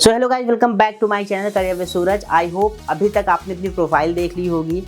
So hello guys, welcome back to my channel career with Suraj. I hope अभी तक आपने अपनी प्रोफाइल देख ली होगी,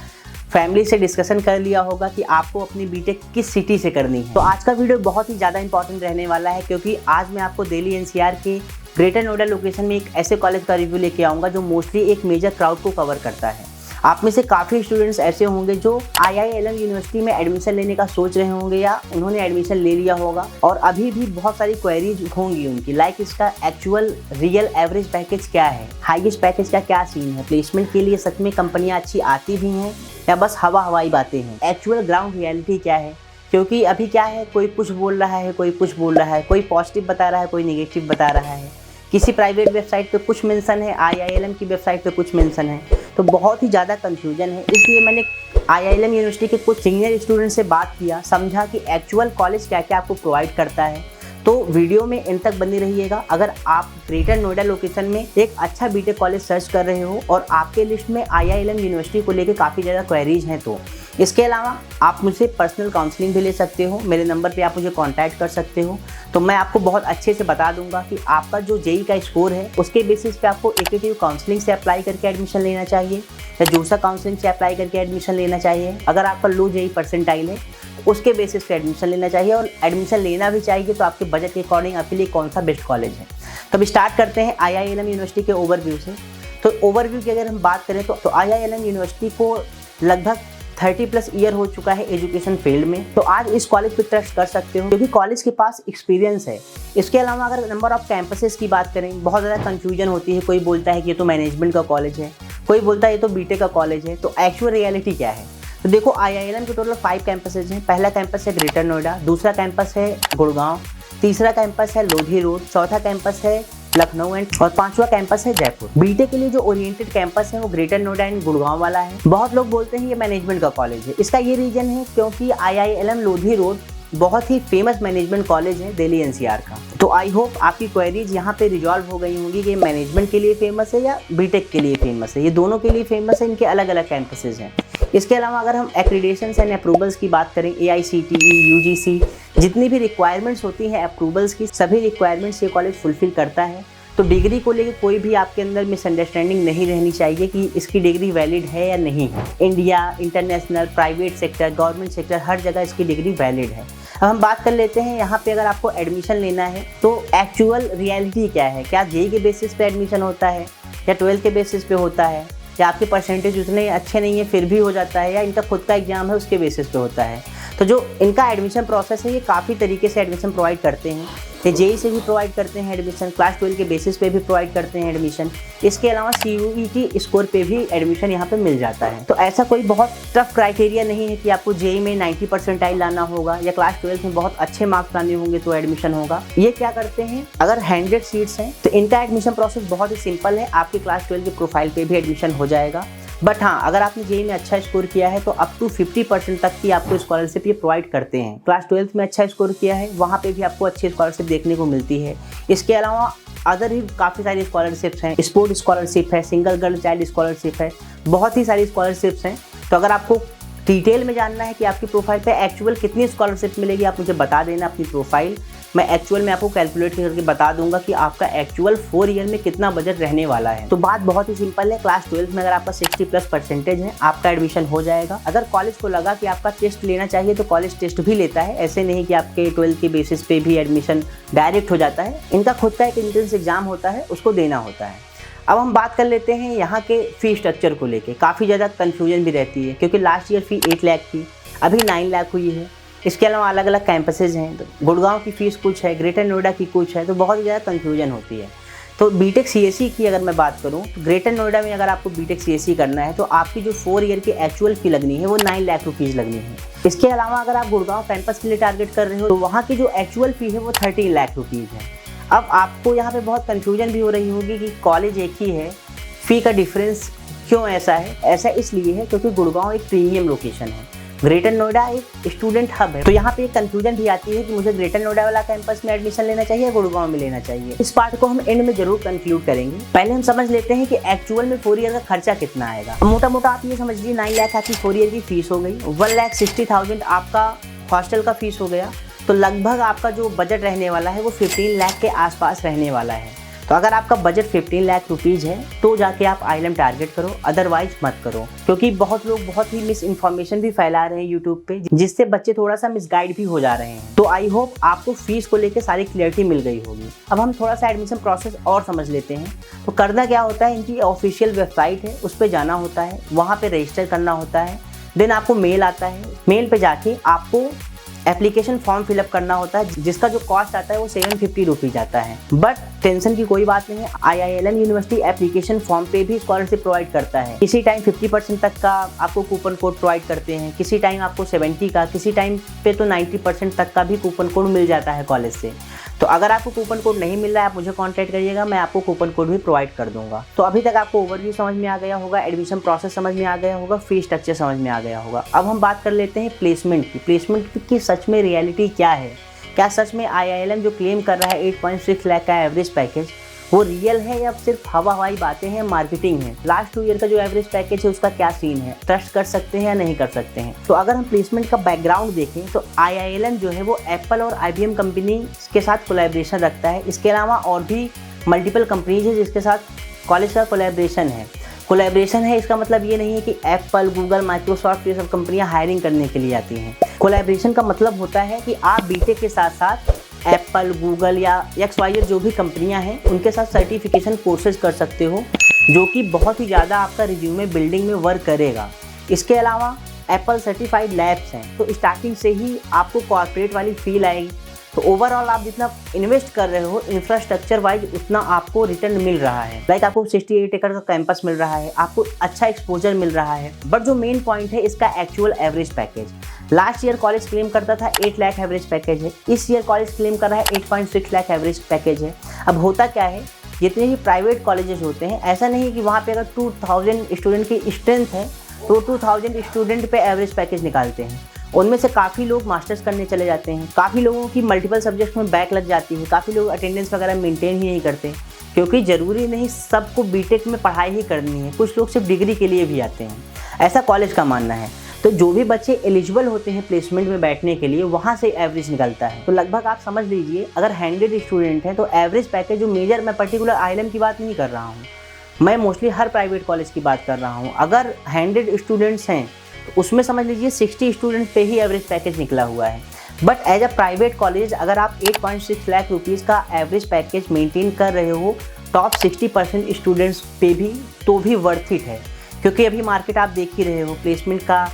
फैमिली से डिस्कशन कर लिया होगा कि आपको अपनी बीटेक किस सिटी से करनी है। तो आज का वीडियो बहुत ही ज़्यादा इंपॉर्टेंट रहने वाला है, क्योंकि आज मैं आपको दिल्ली एनसीआर के ग्रेटर नोएडा लोकेशन में एक ऐसे कॉलेज का रिव्यू लेके आऊँगा जो मोस्टली एक मेजर क्राउड को कवर करता है। आप में से काफ़ी स्टूडेंट्स ऐसे होंगे जो IILM यूनिवर्सिटी में एडमिशन लेने का सोच रहे होंगे या उन्होंने एडमिशन ले लिया होगा और अभी भी बहुत सारी क्वेरीज होंगी उनकी, लाइक इसका एक्चुअल रियल एवरेज पैकेज क्या है, हाईएस्ट पैकेज का क्या सीन है, प्लेसमेंट के लिए सच में कंपनियां अच्छी आती भी हैं या बस हवाई बातें हैं, एक्चुअल ग्राउंड रियलिटी क्या है। क्योंकि अभी क्या है, कोई कुछ बोल रहा है, कोई कुछ बोल रहा है, कोई पॉजिटिव बता रहा है, कोई निगेटिव बता रहा है, किसी प्राइवेट वेबसाइट पे कुछ मेंशन है, IILM की वेबसाइट पे कुछ मेंशन है, तो बहुत ही ज़्यादा कंफ्यूजन है। इसलिए मैंने IILM यूनिवर्सिटी के कुछ सीनियर स्टूडेंट से बात किया, समझा कि एक्चुअल कॉलेज क्या क्या आपको प्रोवाइड करता है। तो वीडियो में एंड तक बनी रहिएगा। अगर आप ग्रेटर नोएडा लोकेशन में एक अच्छा बीटेक कॉलेज सर्च कर रहे हो और आपके लिस्ट में IILM यूनिवर्सिटी को लेकर काफ़ी ज़्यादा क्वेरीज हैं, तो इसके अलावा आप मुझसे पर्सनल काउंसलिंग भी ले सकते हो। मेरे नंबर पे आप मुझे कांटेक्ट कर सकते हो, तो मैं आपको बहुत अच्छे से बता दूंगा कि आपका जो जेई का स्कोर है उसके बेसिस पे आपको एकेटिव काउंसलिंग से अप्लाई करके एडमिशन लेना चाहिए या जोसा काउंसलिंग से अप्लाई करके एडमिशन लेना चाहिए। अगर आपका लो जेई परसेंटाइल है उसके बेसिस पे एडमिशन लेना चाहिए, और एडमिशन लेना भी चाहिए तो आपके बजट के अकॉर्डिंग आपके लिए कौन सा बेस्ट कॉलेज है। तो अब स्टार्ट करते हैं IILM यूनिवर्सिटी के ओवरव्यू से। तो ओवरव्यू की अगर हम बात करें तो IILM यूनिवर्सिटी को लगभग 30+ ईयर हो चुका है एजुकेशन फील्ड में। तो आज इस कॉलेज पे ट्रस्ट कर सकते हो क्योंकि कॉलेज के पास एक्सपीरियंस है। इसके अलावा अगर नंबर ऑफ कैंपसेस की बात करें, बहुत ज़्यादा कंफ्यूजन होती है। कोई बोलता है कि ये तो मैनेजमेंट का कॉलेज है, कोई बोलता है ये तो बीटेक का कॉलेज है। तो एक्चुअल रियलिटी क्या है? तो देखो, IILM के टोटल 5 कैंपसेज हैं। पहला कैंपस है ग्रेटर नोएडा, दूसरा कैंपस है गुड़गांव, तीसरा कैंपस है लोधी रोड, चौथा कैंपस है लखनऊ और पांचवा कैंपस है जयपुर। बीटेक के लिए जो ओरिएंटेड कैंपस है वो ग्रेटर नोएडा एंड गुड़गांव वाला है। बहुत लोग बोलते हैं ये मैनेजमेंट का कॉलेज है। इसका ये रीजन है क्योंकि IILM लोधी रोड बहुत ही फेमस मैनेजमेंट कॉलेज है दिल्ली एनसीआर का। तो आई होप आपकी क्वेरीज यहाँ पे रिजॉल्व हो गई होंगी कि मैनेजमेंट के लिए फेमस है या बीटेक के लिए फेमस है। ये दोनों के लिए फेमस है, इनके अलग अलग कैंपसेज हैं। इसके अलावा अगर हम एक्रीडेशंस एंड अप्रूवल्स की बात करें, AICTE, UGC, जितनी भी रिक्वायरमेंट्स होती हैं अप्रूवल्स की, सभी रिक्वायरमेंट्स ये कॉलेज फुलफिल करता है। तो डिग्री को लेकर कोई भी आपके अंदर मिसअंडरस्टैंडिंग नहीं रहनी चाहिए कि इसकी डिग्री वैलिड है या नहीं है। India, international, private sector, government sector, हर जगह इसकी डिग्री वैलिड है। अब हम बात कर लेते हैं यहाँ पे अगर आपको एडमिशन लेना है तो एक्चुअल रियलिटी क्या है। क्या जेई के बेसिस पे एडमिशन होता है या 12th के बेसिस पे होता है, या आपके परसेंटेज उतने अच्छे नहीं है फिर भी हो जाता है, या इनका खुद का एग्जाम है उसके बेसिस पे होता है। तो जो इनका एडमिशन प्रोसेस है ये काफ़ी तरीके से एडमिशन प्रोवाइड करते हैं। ये जेई से भी प्रोवाइड करते हैं एडमिशन, क्लास 12 के बेसिस पे भी प्रोवाइड करते हैं एडमिशन। इसके अलावा CUET स्कोर पे भी एडमिशन यहाँ पे मिल जाता है। तो ऐसा कोई बहुत टफ क्राइटेरिया नहीं है कि आपको जेई में 90 परसेंटाइल लाना होगा या क्लास 12 में बहुत अच्छे मार्क्स लाने होंगे तो एडमिशन होगा। ये क्या करते हैं, अगर 100 सीट्स हैं तो इनका एडमिशन प्रोसेस बहुत ही सिंपल है। आपकी क्लास 12 की प्रोफाइल पे भी एडमिशन हो जाएगा। बट हाँ, अगर आपने जेई में अच्छा स्कोर किया है तो अप टू 50% तक की आपको स्कॉलरशिप ये प्रोवाइड करते हैं। क्लास 12 में अच्छा स्कोर किया है वहाँ पे भी आपको अच्छी स्कॉलरशिप देखने को मिलती है। इसके अलावा अदर ही काफ़ी सारी स्कॉलरशिप्स हैं, स्पोर्ट स्कॉलरशिप है, सिंगल गर्ल चाइल्ड स्कॉलरशिप है, बहुत ही सारी स्कॉलरशिप्स हैं। तो अगर आपको डिटेल में जानना है कि आपकी प्रोफाइल पे एक्चुअल कितनी स्कॉलरशिप मिलेगी, आप मुझे बता देना अपनी प्रोफाइल। मैं एक्चुअल में आपको कैलकुलेट करके बता दूंगा कि आपका एक्चुअल 4 ईयर में कितना बजट रहने वाला है। तो बात बहुत ही सिंपल है, क्लास 12 में अगर आपका 60+ परसेंटेज है आपका एडमिशन हो जाएगा। अगर कॉलेज को लगा कि आपका टेस्ट लेना चाहिए तो कॉलेज टेस्ट भी लेता है। ऐसे नहीं कि आपके 12 के बेसिस पे भी एडमिशन डायरेक्ट हो जाता है। इनका खुद का एक एंट्रेंस एग्जाम होता है, उसको देना होता है। अब हम बात कर लेते हैं यहाँ के फ़ी स्ट्रक्चर को लेके। काफ़ी ज़्यादा कन्फ्यूजन भी रहती है क्योंकि लास्ट ईयर फ़ी 8 लाख थी, अभी 9 लाख हुई है। इसके अलावा अलग अलग कैंपसेज हैं, तो गुड़गांव की फ़ीस कुछ है, ग्रेटर नोएडा की कुछ है, तो बहुत ही ज़्यादा कन्फ्यूजन होती है। तो बीटेक CSE की अगर मैं बात करूँ तो ग्रेटर नोएडा में अगर आपको बीटेक CSE करना है तो आपकी जो 4 ईयर की एक्चुअल फ़ी लगनी है वो 9 लाख रुपीज़ लगनी है। इसके अलावा अगर आप गुड़गांव कैंपस के लिए टारगेट कर रहे हो तो वहाँ की जो एक्चुअल फ़ी है वो 13 लाख रुपीज़ है। अब आपको यहाँ पे बहुत कन्फ्यूजन भी हो रही होगी कि कॉलेज एक ही है, फ़ी का डिफरेंस क्यों ऐसा है? ऐसा इसलिए है क्योंकि गुड़गांव एक प्रीमियम लोकेशन है, ग्रेटर नोएडा एक स्टूडेंट हब है। तो यहाँ पे एक कंफ्यूजन भी आती है कि मुझे ग्रेटर नोएडा वाला कैंपस में एडमिशन लेना चाहिए या गुड़गांव में लेना चाहिए। इस पार्ट को हम एंड में जरूर कंक्लूड करेंगे। पहले हम समझ लेते हैं कि एक्चुअल में 4 ईयर का खर्चा कितना आएगा। मोटा मोटा आप ये समझ लीजिए 9 लाख आपकी 4 ईयर की फीस हो गई, 1,60,000 आपका हॉस्टल का फीस हो गया। तो लगभग आपका जो बजट रहने वाला है वो 15 लाख के आसपास रहने वाला है। तो अगर आपका बजट 15 लाख रुपीज़ है तो जाके आप IIM टारगेट करो, अदरवाइज मत करो, क्योंकि बहुत लोग बहुत ही मिस इन्फॉर्मेशन भी फैला रहे हैं यूट्यूब पे, जिससे बच्चे थोड़ा सा मिसगाइड भी हो जा रहे हैं। तो आई होप आपको फीस को लेकर सारी क्लियरिटी मिल गई होगी। अब हम थोड़ा सा एडमिशन प्रोसेस और समझ लेते हैं। तो करना क्या होता है, इनकी ऑफिशियल वेबसाइट है, उस पर जाना होता है, वहाँ पे रजिस्टर करना होता है। देन आपको मेल आता है, मेल पे जाके आपको एप्लीकेशन फॉर्म फिलअप करना होता है, जिसका जो कॉस्ट आता है वो 750 रुपीज़ आता है। बट टेंशन की कोई बात नहीं है, IILM यूनिवर्सिटी एप्लीकेशन फॉर्म पे भी स्कॉलरशिप प्रोवाइड करता है। किसी टाइम 50% तक का आपको कूपन कोड प्रोवाइड करते हैं, किसी टाइम आपको 70 का, किसी टाइम पे तो 90% तक का भी कूपन कोड मिल जाता है कॉलेज से। तो अगर आपको कूपन कोड नहीं मिल रहा है, आप मुझे कांटेक्ट करिएगा, मैं आपको कूपन कोड भी प्रोवाइड कर दूंगा। तो अभी तक आपको ओवरव्यू समझ में आ गया होगा, एडमिशन प्रोसेस समझ में आ गया होगा, फीस स्ट्रक्चर समझ में आ गया होगा। अब हम बात कर लेते हैं प्लेसमेंट की। प्लेसमेंट की सच में रियलिटी क्या है? क्या सच में IILM जो क्लेम कर रहा है 8.6 लाख का एवरेज पैकेज, वो रियल है या सिर्फ हवाई बातें हैं, मार्केटिंग है? लास्ट 2 ईयर का जो एवरेज पैकेज है उसका क्या सीन है? ट्रस्ट कर सकते हैं या नहीं कर सकते हैं? तो अगर हम प्लेसमेंट का बैकग्राउंड देखें तो IILM जो है वो एप्पल और IBM कंपनी के साथ कोलैबोरेशन रखता है। इसके अलावा और भी मल्टीपल कंपनीज है जिसके साथ कॉलेज का कोलैबोरेशन है। कोलैबोरेशन है इसका मतलब ये नहीं है कि एप्पल, गूगल, माइक्रोसॉफ्ट ये सब कंपनियां हायरिंग करने के लिए आती हैं। कोलैबोरेशन का मतलब होता है कि आप बीटेक के साथ साथ एप्पल, गूगल या XYZ जो भी कंपनियां हैं उनके साथ सर्टिफिकेशन कोर्सेज कर सकते हो, जो कि बहुत ही ज़्यादा आपका रिज्यूमे बिल्डिंग में वर्क करेगा। इसके अलावा एप्पल सर्टिफाइड लैब्स हैं, तो स्टार्टिंग से ही आपको कॉर्पोरेट वाली फील आएगी। तो ओवरऑल आप जितना इन्वेस्ट कर रहे हो इंफ्रास्ट्रक्चर वाइज, उतना आपको रिटर्न मिल रहा है। लाइक आपको 68 एकड़ का कैंपस मिल रहा है, आपको अच्छा एक्सपोजर मिल रहा है। बट जो मेन पॉइंट है इसका actual average package. Last year college claim करता था 8 लाख एवरेज पैकेज है, इस ईयर कॉलेज क्लेम कर रहा है 8.6 लाख एवरेज पैकेज है। अब होता क्या है, जितने भी प्राइवेट कॉलेजेस होते हैं, ऐसा नहीं है कि वहाँ पे अगर 2000 स्टूडेंट की स्ट्रेंथ है तो 2000 स्टूडेंट पे एवरेज पैकेज निकालते हैं। उनमें से काफ़ी लोग मास्टर्स करने चले जाते हैं, काफ़ी लोगों की मल्टीपल सब्जेक्ट्स में बैक लग जाती है, काफ़ी लोग अटेंडेंस वगैरह मेंटेन ही नहीं करते, क्योंकि ज़रूरी नहीं सबको बीटेक में पढ़ाई ही करनी है, कुछ लोग सिर्फ डिग्री के लिए भी आते हैं, ऐसा कॉलेज का मानना है। तो जो भी बच्चे एलिजिबल होते हैं प्लेसमेंट में बैठने के लिए, वहाँ से एवरेज निकलता है। तो लगभग आप समझ लीजिए, अगर 100 स्टूडेंट हैं तो एवरेज पैकेज जो मेजर, मैं पर्टिकुलर IILM की बात नहीं कर रहा हूँ, मैं मोस्टली हर प्राइवेट कॉलेज की बात कर रहा हूँ। अगर 100 स्टूडेंट्स हैं तो उसमें समझ लीजिए 60 स्टूडेंट्स पे ही एवरेज पैकेज निकला हुआ है। But as a private college अगर आप 8.6 लाख रुपीज़ का एवरेज पैकेज मेंटेन कर रहे हो टॉप 60% स्टूडेंट्स पे भी, तो भी वर्थ इट है। क्योंकि अभी मार्केट आप देख ही रहे हो, प्लेसमेंट का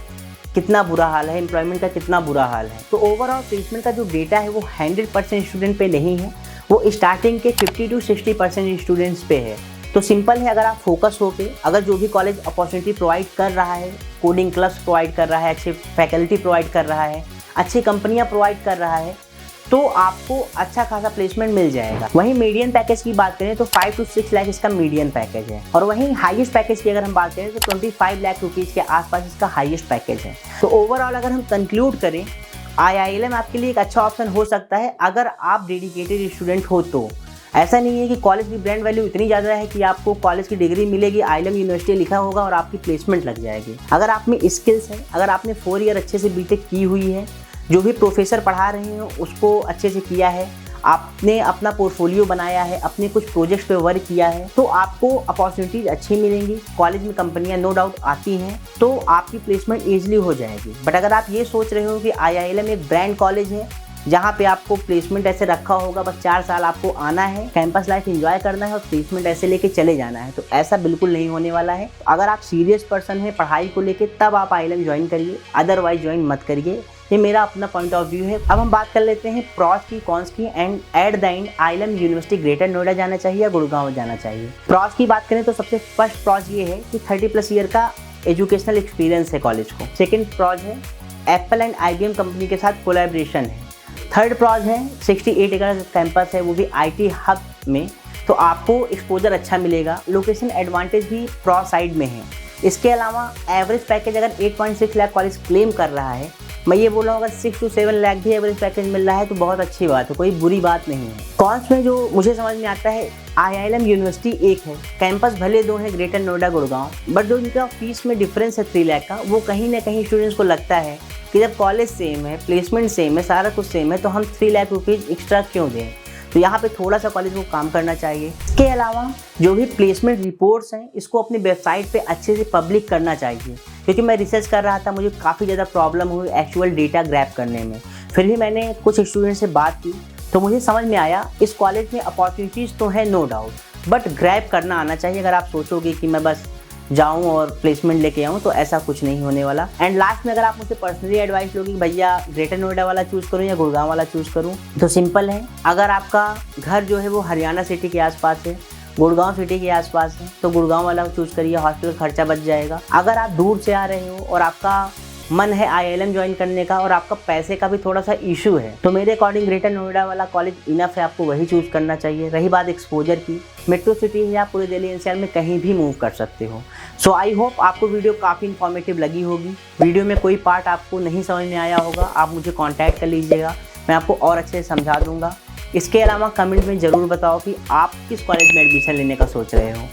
कितना बुरा हाल है, एम्प्लॉयमेंट का कितना बुरा हाल है। तो ओवरऑल प्लेसमेंट का जो डेटा है वो 100% स्टूडेंट पे नहीं है, वो स्टार्टिंग के 50 to 60% स्टूडेंट्स पे है। तो सिंपल है, अगर आप फोकस होके, अगर जो भी कॉलेज अपॉर्चुनिटी प्रोवाइड कर रहा है, कोडिंग क्लब्स प्रोवाइड कर रहा है, अच्छे फैकल्टी प्रोवाइड कर रहा है, अच्छी कंपनियां प्रोवाइड कर रहा है, तो आपको अच्छा खासा प्लेसमेंट मिल जाएगा। वहीं मीडियन पैकेज की बात करें तो 5 to 6 लाख इसका मीडियन पैकेज है, और वहीं हाईएस्ट पैकेज की अगर हम बात करें तो 25 लाख रुपीज़ के आसपास इसका हाईएस्ट पैकेज है। तो ओवरऑल अगर हम कंक्लूड करें, IILM आपके लिए एक अच्छा ऑप्शन हो सकता है अगर आप डेडिकेटेड स्टूडेंट हो। तो ऐसा नहीं है कि कॉलेज की ब्रांड वैल्यू इतनी ज़्यादा है कि आपको कॉलेज की डिग्री मिलेगी, IILM यूनिवर्सिटी लिखा होगा और आपकी प्लेसमेंट लग जाएगी। अगर आप में स्किल्स है, अगर आपने 4 ईयर अच्छे से बीटेक की हुई है, जो भी प्रोफेसर पढ़ा रहे हैं उसको अच्छे से किया है, आपने अपना पोर्टफोलियो बनाया है, अपने कुछ प्रोजेक्ट्स पे वर्क किया है, तो आपको अपॉर्चुनिटीज़ अच्छी मिलेंगी। कॉलेज में कंपनियां नो डाउट आती हैं, तो आपकी प्लेसमेंट ईजिली हो जाएगी। बट अगर आप ये सोच रहे हो कि IILM एक ब्रांड कॉलेज है जहाँ पे आपको प्लेसमेंट ऐसे रखा होगा, बस 4 साल आपको आना है, कैंपस लाइफ एंजॉय करना है और प्लेसमेंट ऐसे लेके चले जाना है, तो ऐसा बिल्कुल नहीं होने वाला है। अगर आप सीरियस पर्सन है पढ़ाई को लेके, तब आप IILM ज्वाइन करिए, अदरवाइज ज्वाइन मत करिए। ये मेरा अपना पॉइंट ऑफ व्यू है। अब हम बात कर लेते हैं प्रॉस की, कॉन्स की, and at the end IILM university greater Noida जाना चाहिए या गुड़गांव जाना चाहिए। प्रॉस की बात करें तो सबसे फर्स्ट प्रॉस ये है कि 30+ ईयर का एजुकेशनल एक्सपीरियंस है कॉलेज को। सेकेंड प्रॉस है एप्पल एंड IBM कंपनी के साथ कोलैबोरेशन है। थर्ड प्रॉस है 68 एकड़ कैंपस है, वो भी IT हब में, तो आपको एक्सपोजर अच्छा मिलेगा। लोकेशन एडवांटेज भी प्रॉस साइड में है। इसके अलावा एवरेज पैकेज अगर 8.6 लाख कॉलेज क्लेम कर रहा है, मैं ये बोल रहा हूँ अगर 6 to 7 लाख भी एवरेज पैकेज मिल रहा है तो बहुत अच्छी बात है, कोई बुरी बात नहीं है। कॉन्स में जो मुझे समझ में आता है, IILM यूनिवर्सिटी एक है, कैंपस भले 2 हैं, ग्रेटर नोएडा, गुड़गांव, बट जो इनका फीस में डिफरेंस है 3 लाख का, वो कहीं ना कहीं स्टूडेंट्स को लगता है कि जब कॉलेज सेम है, प्लेसमेंट सेम है, सारा कुछ सेम है, तो हम 3 लाख रुपीज़ एक्स्ट्रा क्यों दें। तो यहाँ पे थोड़ा सा कॉलेज को काम करना चाहिए। इसके अलावा जो भी प्लेसमेंट रिपोर्ट्स हैं इसको अपनी वेबसाइट पे अच्छे से पब्लिक करना चाहिए, क्योंकि मैं रिसर्च कर रहा था, मुझे काफ़ी ज़्यादा प्रॉब्लम हुई एक्चुअल डेटा ग्रैब करने में। फिर भी मैंने कुछ स्टूडेंट से बात की तो मुझे समझ में आया इस कॉलेज में अपॉर्चुनिटीज़ तो है नो डाउट, बट ग्रैब करना आना चाहिए। अगर आप सोचोगे कि मैं बस जाऊं और प्लेसमेंट लेके आऊं तो ऐसा कुछ नहीं होने वाला। एंड लास्ट में अगर आप मुझसे पर्सनली एडवाइस लोगे कि भैया ग्रेटर नोएडा वाला चूज़ करूं या गुड़गांव वाला चूज़ करूं, तो सिंपल है। अगर आपका घर जो है वो हरियाणा सिटी के आसपास है, गुड़गांव सिटी के आसपास है, तो गुड़गांव वाला चूज़ करिए, हॉस्टल खर्चा बच जाएगा। अगर आप दूर से आ रहे हो और आपका मन है IIM ज्वाइन करने का और आपका पैसे का भी थोड़ा सा इशू है, तो मेरे अकॉर्डिंग ग्रेटर नोएडा वाला कॉलेज इनफ है, आपको वही चूज़ करना चाहिए। रही बात एक्सपोजर की, मेट्रो सिटी है, आप पूरे दिल्ली NCR में कहीं भी मूव कर सकते हो। सो आई होप आपको वीडियो काफ़ी इन्फॉर्मेटिव लगी होगी। वीडियो में कोई पार्ट आपको नहीं समझ में आया होगा, आप मुझे कॉन्टैक्ट कर लीजिएगा, मैं आपको और अच्छे से समझा दूँगा। इसके अलावा कमेंट में ज़रूर बताओ कि आप किस कॉलेज में एडमिशन लेने का सोच रहे हो।